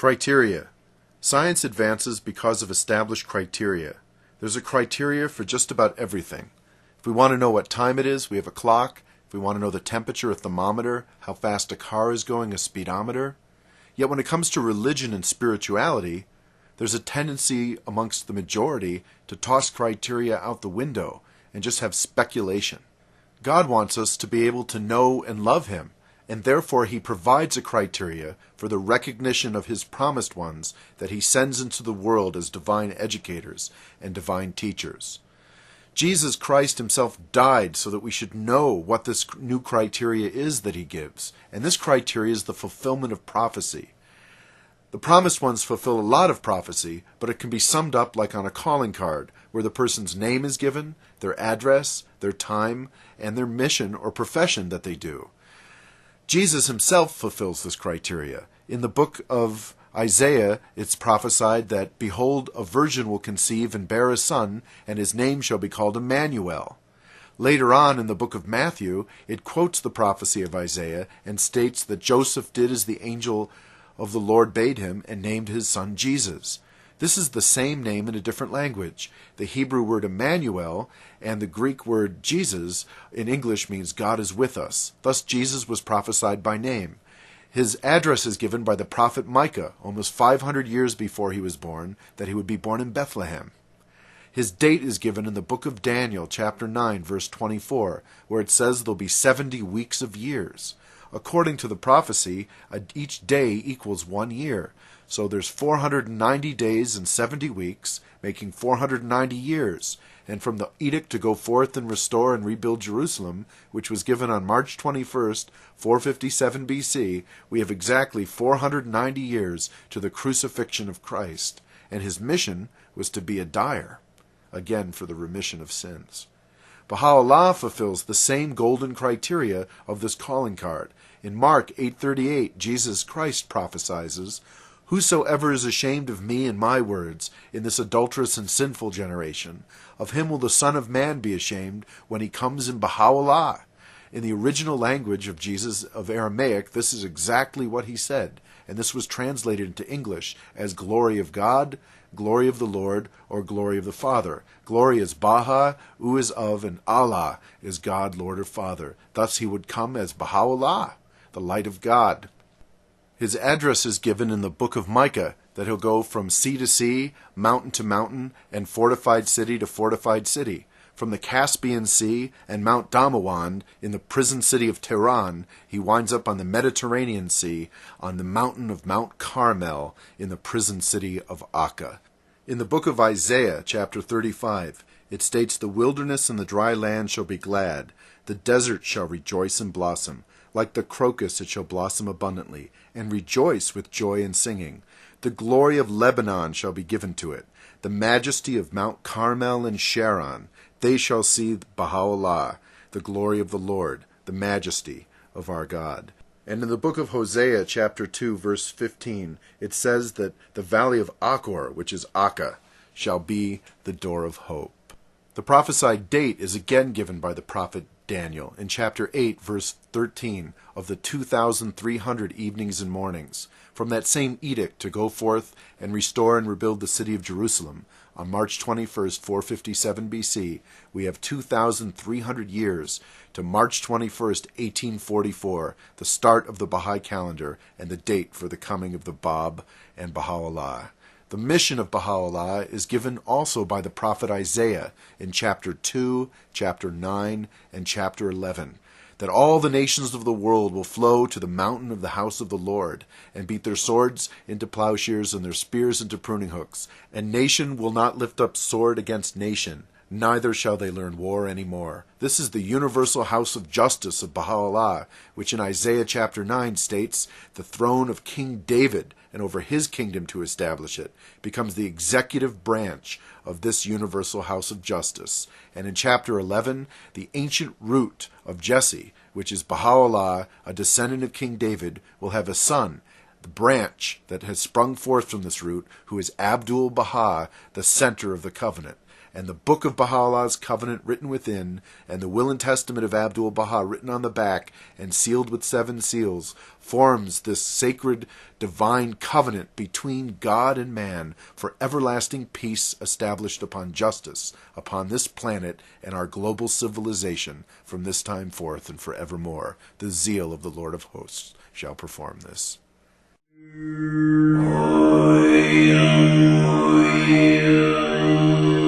Criteria. Science advances because of established criteria. There's a criteria for just about everything. If we want to know what time it is, we have a clock. If we want to know the temperature, a thermometer. How fast a car is going, a speedometer. Yet when it comes to religion and spirituality, there's a tendency amongst the majority to toss criteria out the window and just have speculation. God wants us to be able to know and love Him, and therefore He provides a criteria for the recognition of His promised ones that He sends into the world as divine educators and divine teachers. Jesus Christ Himself died so that we should know what this new criteria is that He gives, and this criteria is the fulfillment of prophecy. The promised ones fulfill a lot of prophecy, but it can be summed up like on a calling card, where the person's name is given, their address, their time, and their mission or profession that they do. Jesus Himself fulfills this criteria. In the book of Isaiah, it's prophesied that, "Behold, a virgin will conceive and bear a son, and his name shall be called Emmanuel." Later on in the book of Matthew, it quotes the prophecy of Isaiah and states that Joseph did as the angel of the Lord bade him and named his son Jesus. This is the same name in a different language. The Hebrew word Emmanuel and the Greek word Jesus in English means God is with us. Thus Jesus was prophesied by name. His address is given by the prophet Micah, almost 500 years before he was born, that he would be born in Bethlehem. His date is given in the book of Daniel, chapter 9, verse 24, where it says there'll be 70 weeks of years. According to the prophecy, each day equals 1 year. So there's 490 days and 70 weeks, making 490 years. And from the edict to go forth and restore and rebuild Jerusalem, which was given on March 21st, 457 BC, we have exactly 490 years to the crucifixion of Christ. And His mission was to be a dyer, again for the remission of sins. Baha'u'llah fulfills the same golden criteria of this calling card. In Mark 8:38, Jesus Christ prophesies, "Whosoever is ashamed of me and my words in this adulterous and sinful generation, of him will the Son of Man be ashamed when He comes in Baha'u'llah." In the original language of Jesus of Aramaic, this is exactly what He said, and this was translated into English as glory of God, glory of the Lord, or glory of the Father. Glory is Baha, U is of, and Allah is God, Lord, or Father. Thus He would come as Baha'u'llah, the light of God. His address is given in the book of Micah, that He'll go from sea to sea, mountain to mountain, and fortified city to fortified city. From the Caspian Sea and Mount Damawand in the prison city of Tehran, He winds up on the Mediterranean Sea on the mountain of Mount Carmel in the prison city of Akka. In the book of Isaiah, chapter 35, it states, "The wilderness and the dry land shall be glad. The desert shall rejoice and blossom. Like the crocus it shall blossom abundantly, and rejoice with joy and singing. The glory of Lebanon shall be given to it, the majesty of Mount Carmel and Sharon. They shall see Baha'u'llah, the glory of the Lord, the majesty of our God." And in the book of Hosea, chapter 2, verse 15, it says that the valley of Achor, which is Akka, shall be the door of hope. The prophesied date is again given by the prophet Daniel in chapter 8, verse 13 of the 2,300 evenings and mornings. From that same edict to go forth and restore and rebuild the city of Jerusalem on March 21st, 457 BC, we have 2,300 years to March 21st, 1844, the start of the Baha'i calendar and the date for the coming of the Bab and Baha'u'llah. The mission of Baha'u'llah is given also by the prophet Isaiah in chapter 2, chapter 9, and chapter 11, that all the nations of the world will flow to the mountain of the house of the Lord, and beat their swords into plowshares and their spears into pruning hooks, and nation will not lift up sword against nation, neither shall they learn war any more. This is the universal house of justice of Baha'u'llah, which in Isaiah chapter 9 states, "The throne of King David, and over his kingdom to establish it," becomes the executive branch of this universal house of justice. And in chapter 11, the ancient root of Jesse, which is Baha'u'llah, a descendant of King David, will have a son, the branch that has sprung forth from this root, who is Abdu'l-Bahai, the center of the covenant. and the book of Baha'u'llah's covenant written within, and the will and testament of Abdu'l-Bahai written on the back and sealed with 7 seals, forms this sacred divine covenant between God and man for everlasting peace established upon justice, upon this planet and our global civilization from this time forth and forevermore. The zeal of the Lord of hosts shall perform this. Oh, yeah.